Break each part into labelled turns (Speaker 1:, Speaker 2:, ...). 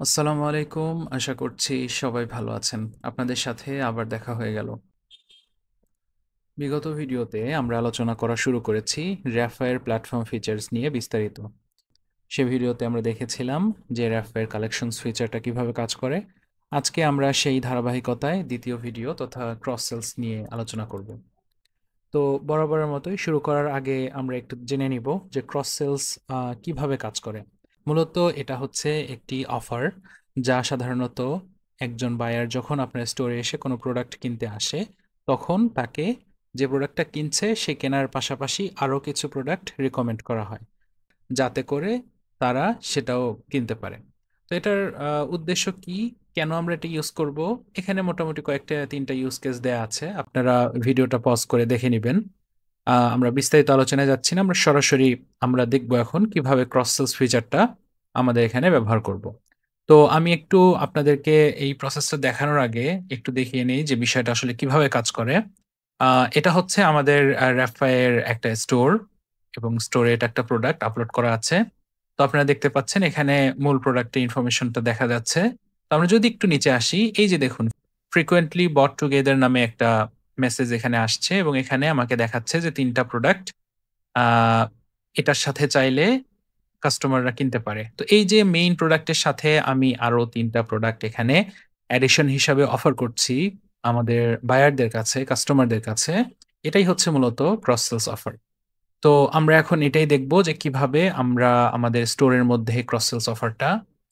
Speaker 1: আসসালামু আলাইকুম। আশা করছি সবাই ভালো আছেন। আপনাদের সাথে আবার দেখা হয়ে গেল। বিগত ভিডিওতে আমরা আলোচনা করা শুরু করেছি র্যাফায়ের প্ল্যাটফর্ম ফিচার্স নিয়ে বিস্তারিত। সে ভিডিওতে আমরা দেখেছিলাম যে র্যাফায়ের কালেকশনস ফিচারটা কিভাবে কাজ করে। আজকে আমরা সেই ধারাবাহিকতায় দ্বিতীয় ভিডিও তথা ক্রস সেলস নিয়ে আলোচনা করব। তো বরাবরের মতোই শুরু করার আগে আমরা একটু জেনে নিব যে ক্রস সেলস কিভাবে কাজ করে। মূলত এটা হচ্ছে একটি অফার যা সাধারণত একজন বায়ার যখন আপনার স্টোরে এসে কোনো প্রোডাক্ট কিনতে আসে তখন তাকে যে প্রোডাক্টটা কিনছে সে কেনার পাশাপাশি আরও কিছু প্রোডাক্ট রিকমেন্ড করা হয় যাতে করে তারা সেটাও কিনতে পারে। তো এটার উদ্দেশ্য কি, কেন আমরা এটা ইউজ করব? এখানে মোটামুটি কয়েকটা ৩টা ইউজ কেস দেয়া আছে। আপনারা ভিডিওটা পজ করে দেখে নিবেন। আমরা বিস্তারিত আলোচনায় যাচ্ছি না। আমরা দেখব এখন কিভাবে ক্রস সেলস ফিচারটা আমাদের এখানে ব্যবহার করব। তো আমি একটু আপনাদেরকে এই প্রসেসটা দেখানোর আগে একটু দেখিয়ে নেই যে বিষয়টা আসলে কিভাবে কাজ করে। এটা হচ্ছে আমাদের র্যাফায়ের একটা স্টোর এবং স্টোরে এটা একটা প্রোডাক্ট আপলোড করা আছে। তো আপনারা দেখতে পাচ্ছেন এখানে মূল প্রোডাক্টের ইনফরমেশনটা দেখা যাচ্ছে। তো আমরা যদি একটু নিচে আসি, এই যে দেখুন frequently bought together নামে একটা মেসেজ এখানে আসছে এবং এখানে আমাকে দেখাচ্ছে যে ৩টা প্রোডাক্ট আ এটার সাথে চাইলে কাস্টমাররা কিনতে পারে। তো এই যে মেইন প্রোডাক্টের সাথে আমি আরো ৩টা প্রোডাক্ট এখানে অ্যাডিশন হিসাবে অফার করছি আমাদের বায়ারদের কাছে, কাস্টমারদের কাছে। এটাই হচ্ছে মূলত ক্রস সেলস অফার। তো আমরা এখন এটাই দেখব যে কিভাবে আমরা আমাদের স্টোরের মধ্যে ক্রস সেলস অফারটা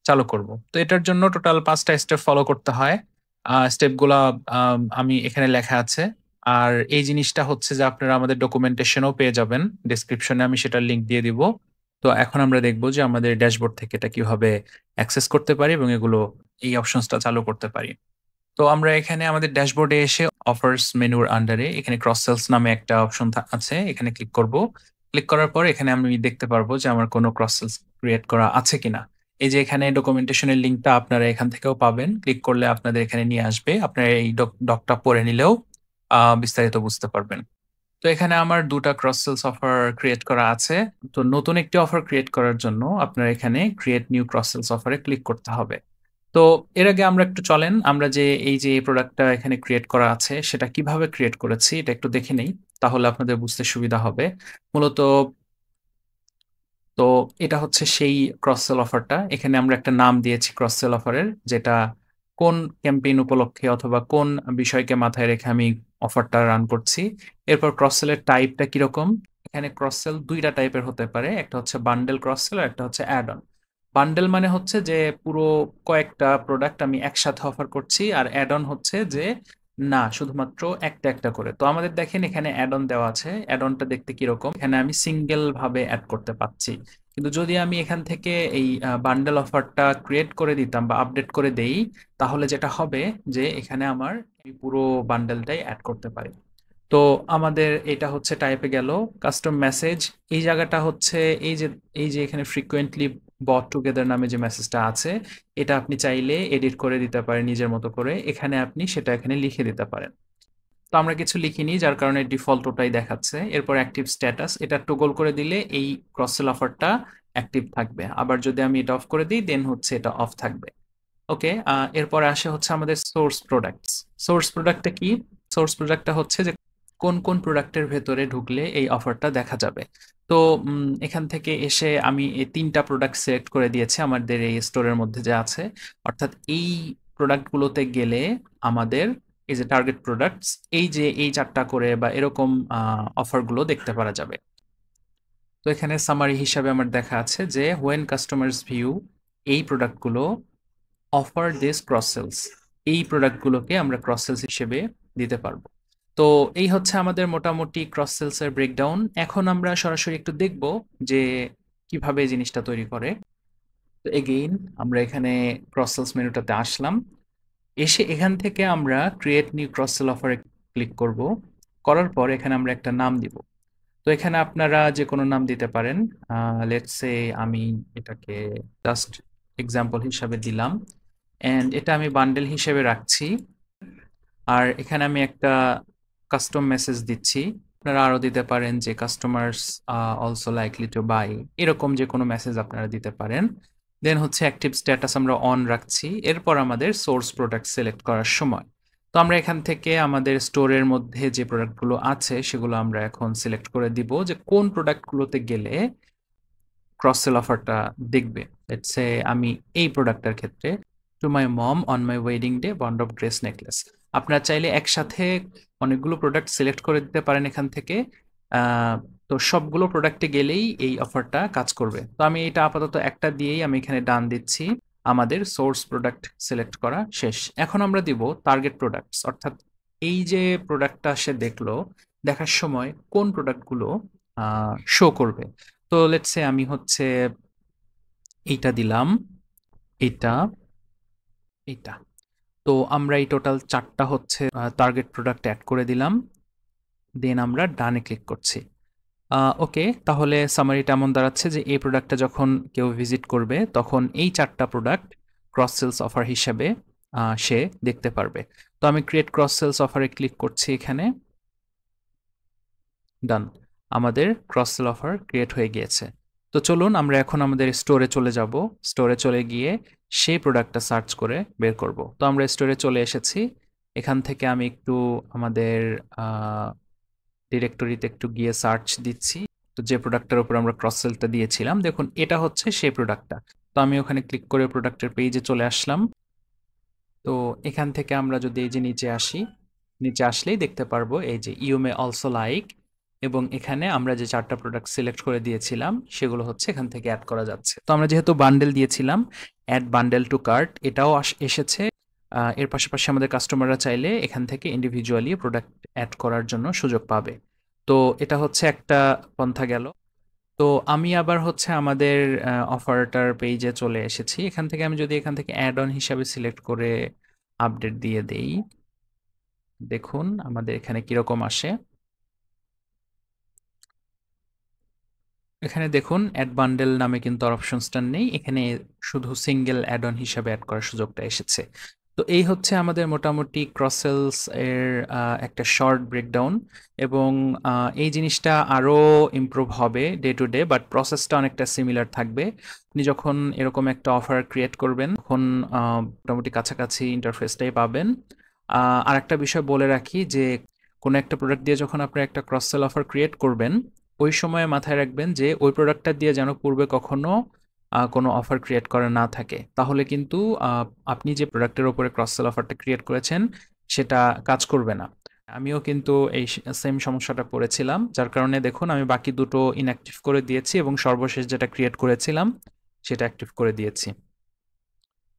Speaker 1: চালু করব। তো এটার জন্য টোটাল ৫ টা স্টেপ ফলো করতে হয়। স্টেপগুলা আমি এখানে লেখা আছে। আর এই জিনিসটা হচ্ছে যে আপনারা আমাদের ডকুমেন্টেশনেও পেয়ে যাবেন। ডেসক্রিপশনে আমি সেটার লিংক দিয়ে দিব। তো এখন আমরা দেখব যে আমাদের ড্যাশবোর্ড থেকে এটা কিভাবে অ্যাক্সেস করতে পারি এবং এই অপশনসটা চালু করতে পারি। তো আমরা এখানে আমাদের ড্যাশবোর্ডে এসে অফার্স মেনুর আন্ডারে এখানে ক্রস সেলস নামে একটা অপশন আছে। এখানে ক্লিক করব। ক্লিক করার পর এখানে আমি দেখতে পারবো যে আমার কোনো ক্রস সেলস ক্রিয়েট করা আছে কিনা। এই যে এখানে ডকুমেন্টেশনের লিঙ্কটা আপনারা এখান থেকেও পাবেন। ক্লিক করলে আপনাদের এখানে নিয়ে আসবে। আপনারা এই ডকটা পড়ে নিলেও বিস্তারিত বুঝতে পারবেন। তো এখানে আমার ২ টা ক্রস সেলস অফার ক্রিয়েট করা আছে। তো নতুন একটি অফার ক্রিয়েট করার জন্য আপনার এখানে ক্রিয়েট নিউ ক্রস সেলস অফারে ক্লিক করতে হবে। তো এর আগে আমরা একটু চলেন আমরা যে এই যে এই প্রোডাক্টটা এখানে ক্রিয়েট করা আছে সেটা কিভাবে ক্রিয়েট করেছি এটা একটু দেখে নেই। তাহলে আপনাদের বুঝতে সুবিধা হবে। মূলত তো এটা হচ্ছে সেই ক্রস সেল অফারটা। এখানে আমরা একটা নাম দিয়েছি ক্রস সেল অফারের, যেটা কোন ক্যাম্পেইন উপলক্ষে অথবা কোন বিষয়কে মাথায় রেখে আমি অফারটা রান করছি। এরপর ক্রস সেলের টাইপটা কিরকম। এখানে ক্রস সেল ২ টা টাইপের হতে পারে। একটা হচ্ছে বান্ডেল ক্রস সেল আর একটা হচ্ছে অ্যাড অন। বান্ডেল মানে হচ্ছে যে পুরো কয়েকটা প্রোডাক্ট আমি একসাথে অফার করছি, আর অ্যাড অন হচ্ছে যে না, শুধুমাত্র একটা একটা করে। তো আমাদের দেখেন এখানে অ্যাড অন দেওয়া আছে। অ্যাড অনটা দেখতে কিরকম, এখানে আমি সিঙ্গেল ভাবে অ্যাড করতে পারছি। কিন্তু যদি আমি এখান থেকে এই বান্ডেল অফারটা ক্রিয়েট করে দিতাম বা আপডেট করে দেই, তাহলে যেটা হবে যে এখানে আমার এই পুরো বান্ডেলটাই অ্যাড করতে পারি। তো আমাদের এটা হচ্ছে টাইপে গেল। কাস্টম মেসেজ, এই জায়গাটা হচ্ছে এই যে এখানে ফ্রিকোয়েন্টলি বট টুগেদার নামে যে মেসেজটা আছে, এটা আপনি চাইলে এডিট করে দিতে পারেন নিজের মতো করে। এখানে আপনি সেটা এখানে লিখে দিতে পারেন। তো আমরা কিছু লিখিনি যার কারণে ডিফল্ট ওটাই দেখাচ্ছে। এরপর অ্যাক্টিভ স্ট্যাটাস, এটা টগল করে দিলে এই ক্রস সেল অফারটা অ্যাক্টিভ থাকবে। আবার যদি আমি এটা অফ করে দিই দেন হচ্ছে এটা অফ থাকবে। ওকে, এরপরে আসে হচ্ছে আমাদের সোর্স প্রোডাক্টস। সোর্স প্রোডাক্টটা কি? সোর্স প্রোডাক্টটা হচ্ছে যে কোন কোন প্রোডাক্টের ভেতরে ঢুকলে এই অফারটা দেখা যাবে। তো এখান থেকে এসে আমি এই ৩টা প্রোডাক্ট সিলেক্ট করে দিয়েছি আমাদের এই স্টোরের মধ্যে যে আছে। অর্থাৎ এই প্রোডাক্টগুলোতে গেলে আমাদের এই যে টার্গেট প্রোডাক্টস, এই যে এই ৪টা করে বা এরকম অফারগুলো দেখতে পারা যাবে। তো এখানে সামারি হিসাবে আমার দেখা আছে যে হোয়েন কাস্টমার্স ভিউ এই প্রোডাক্টগুলো অফার দিস ক্রস সেলস, এই প্রোডাক্টগুলোকে আমরা ক্রস সেলস হিসেবে দিতে পারবো। তো এই হচ্ছে আমাদের মোটামুটি ক্রস সেলস এর ব্রেকডাউন। এখন আমরা সরাসরি একটু দেখব যে কিভাবে এই জিনিসটা তৈরি করে। তো এগেইন আমরা এখানে ক্রস সেলস মেনুটাতে আসলাম। এসে এখান থেকে আমরা ক্রিয়েট নিউ ক্রস সেল অফারে ক্লিক করব। করার পর এখানে আমরা একটা নাম দিব। তো এখানে আপনারা যে কোনো নাম দিতে পারেন। লেটস সে আমি এটাকে জাস্ট এক্সাম্পল হিসাবে দিলাম, অ্যান্ড এটা আমি বান্ডেল হিসেবে রাখছি। আর এখানে আমি একটা কাস্টম মেসেজ দিচ্ছি। আপনারা আরো দিতে পারেন যে customers also likely to buy, এরকম যে কোনো মেসেজ আপনারা দিতে পারেন। দেন হচ্ছে অ্যাক্টিভ স্ট্যাটাস আমরা অন রাখছি। এরপর আমাদের সোর্স প্রোডাক্ট সিলেক্ট করার সময় তো আমরা এখান থেকে আমাদের স্টোরের মধ্যে যে প্রোডাক্টগুলো আছে সেগুলো আমরা এখন সিলেক্ট করে দিব যে কোন প্রোডাক্টগুলোতে গেলে ক্রস সেল অফারটা দেখবে। লেটস সে আমি এই প্রোডাক্টটার ক্ষেত্রে to my mom on my wedding day bond of grace necklace. আপনারা চাইলে একসাথে অনেকগুলো প্রোডাক্ট সিলেক্ট করে দিতে পারেন এখান থেকে। আহ, তো সবগুলো প্রোডাক্টে গেলেই এই অফারটা কাজ করবে। তো আমি এটা আপাতত একটা দিয়েই আমি এখানে ডান দিচ্ছি। আমাদের সোর্স প্রোডাক্ট সিলেক্ট করা শেষ। এখন আমরা দিব টার্গেট প্রোডাক্টস, অর্থাৎ এই যে প্রোডাক্টটা সে দেখলো, দেখার সময় কোন প্রোডাক্টগুলো শো করবে। তো লেটস সে আমি হচ্ছে এইটা দিলাম, এটা, এটা। তো আমরা এই টোটাল 4টা হচ্ছে টার্গেট প্রোডাক্ট অ্যাড করে দিলাম। দেন আমরা ডানে ক্লিক করছি। ওকে, তাহলে সামারিটা এমন দাঁড়াচ্ছে যে এই প্রোডাক্টটা যখন কেউ ভিজিট করবে তখন এই 4টা প্রোডাক্ট ক্রস সেলস অফার হিসেবে সে দেখতে পারবে। তো আমি ক্রিয়েট ক্রস সেলস অফারে ক্লিক করছি এখানে। ডান, আমাদের ক্রস সেল অফার ক্রিয়েট হয়ে গিয়েছে। তো চলুন আমরা এখন আমাদের স্টোরে চলে যাব। স্টোরে চলে গিয়ে সেই প্রোডাক্টটা সার্চ করে বের করব। তো আমরা স্টোরে চলে এসেছি। এখান থেকে আমি একটু আমাদের ডিরেক্টরিতে একটু গিয়ে সার্চ দিচ্ছি। তো যে প্রোডাক্টটার উপর আমরা ক্রস সেলটা দিয়েছিলাম, দেখুন এটা হচ্ছে সেই প্রোডাক্টটা। তো আমি ওখানে ক্লিক করে প্রোডাক্টের পেজে চলে আসলাম। তো এখান থেকে আমরা যদি এই যে নিচে আসি, নিচে আসলেই দেখতে পারবো এই যে ইউ মে অলসো লাইক, এবং এখানে আমরা যে 4টা প্রোডাক্ট সিলেক্ট করে দিয়েছিলাম সেগুলো হচ্ছে এখান থেকে অ্যাড করা যাচ্ছে। তো আমরা যেহেতু বান্ডেল দিয়েছিলাম, অ্যাড বান্ডেল টু কার্ট এটাও এসেছে। এর পাশাপাশি আমাদের কাস্টমাররা চাইলে এখান থেকে ইন্ডিভিজুয়ালি প্রোডাক্ট অ্যাড করার জন্য সুযোগ পাবে। তো এটা হচ্ছে একটা পন্থা গেল। তো আমি আবার হচ্ছে আমাদের অফারটার পেজে চলে এসেছি। এখান থেকে আমি যদি এখান থেকে অ্যাড অন হিসাবে সিলেক্ট করে আপডেট দিয়ে দেই, দেখুন আমাদের এখানে কিরকম আসে। এখানে দেখুন অ্যাড বান্ডেল নামে কিন্তু আর অপশনসটা নেই, এখানে শুধু সিঙ্গেল অ্যাড অন হিসাবে অ্যাড করার সুযোগটা এসেছে। তো এই হচ্ছে আমাদের মোটামুটি ক্রস সেলস এর একটা শর্ট ব্রেকডাউন। এবং এই জিনিসটা আরও ইমপ্রুভ হবে ডে টু ডে, বাট প্রসেসটা অনেকটা সিমিলার থাকবে। আপনি যখন এরকম একটা অফার ক্রিয়েট করবেন তখন মোটামুটি কাছাকাছি ইন্টারফেসটাই পাবেন। আর একটা বিষয় বলে রাখি যে কোনো একটা প্রোডাক্ট দিয়ে যখন আপনি একটা ক্রস সেল অফার ক্রিয়েট করবেন, ওই সময়ে মাথায় রাখবেন যে ওই প্রোডাক্টটা দিয়ে যেন পূর্বে কখনো কোনো অফার ক্রিয়েট করা না থাকে। তাহলে কিন্তু আপনি যে প্রোডাক্টের উপরে ক্রস সেল অফারটা ক্রিয়েট করেছেন সেটা কাজ করবে না। আমিও কিন্তু এই সেম সমস্যাটা পড়েছিলাম, যার কারণে দেখুন আমি বাকি দুটো ইনঅ্যাক্টিভ করে দিয়েছি এবং সর্বশেষ যেটা ক্রিয়েট করেছিলাম সেটা অ্যাক্টিভ করে দিয়েছি।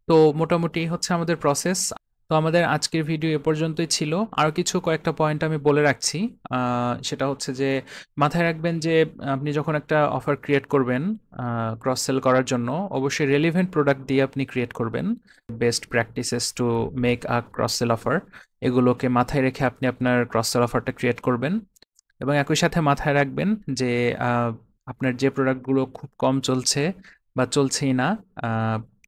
Speaker 1: তো মোটামুটি এই হচ্ছে আমাদের প্রসেস। তো আমাদের আজকের ভিডিও এ পর্যন্তই ছিল। আরও কিছু কয়েকটা পয়েন্ট আমি বলে রাখছি। সেটা হচ্ছে যে মাথায় রাখবেন যে আপনি যখন একটা অফার ক্রিয়েট করবেন ক্রস সেল করার জন্য, অবশ্যই রেলিভেন্ট প্রোডাক্ট দিয়ে আপনি ক্রিয়েট করবেন। Best practices to make a cross sale offer, এগুলোকে মাথায় রেখে আপনি আপনার ক্রস সেল অফারটা ক্রিয়েট করবেন। এবং একই সাথে মাথায় রাখবেন যে আপনার যে প্রোডাক্টগুলো খুব কম চলছে বা চলছেই না,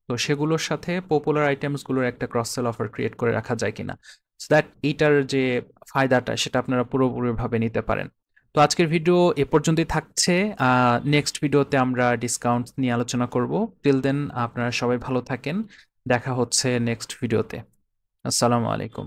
Speaker 1: তো সেগুলোর সাথে পপুলার আইটেমসগুলোর একটা ক্রস সেল অফার ক্রিয়েট করে রাখা যায় কিনা, সো দ্যাট এইটার যে ফায়দাটা সেটা আপনারা পুরোপুরিভাবে নিতে পারেন। তো আজকের ভিডিও এ পর্যন্তই থাকছে। নেক্সট ভিডিওতে আমরা ডিসকাউন্ট নিয়ে আলোচনা করব। টিল দেন আপনারা সবাই ভালো থাকেন। দেখা হচ্ছে নেক্সট ভিডিওতে। আসসালামু আলাইকুম।